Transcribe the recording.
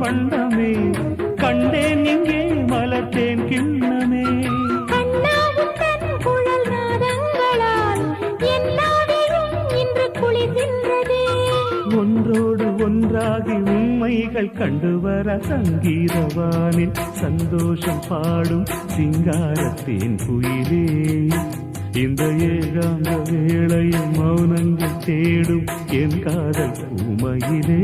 வண்ணமே கண்டேன் இங்கே மலர்த்தேன் கிண்ணமே. ஒன்றோடு ஒன்றாகி உண்மைகள் கண்டுவர சங்கீதவானில் சந்தோஷம் பாடும் சிங்காரத்தேன் குயிலே. இந்த ஏகாந்த வேளையில் மௌனங்கள் தேடும் என் காதல் பூமையிலே.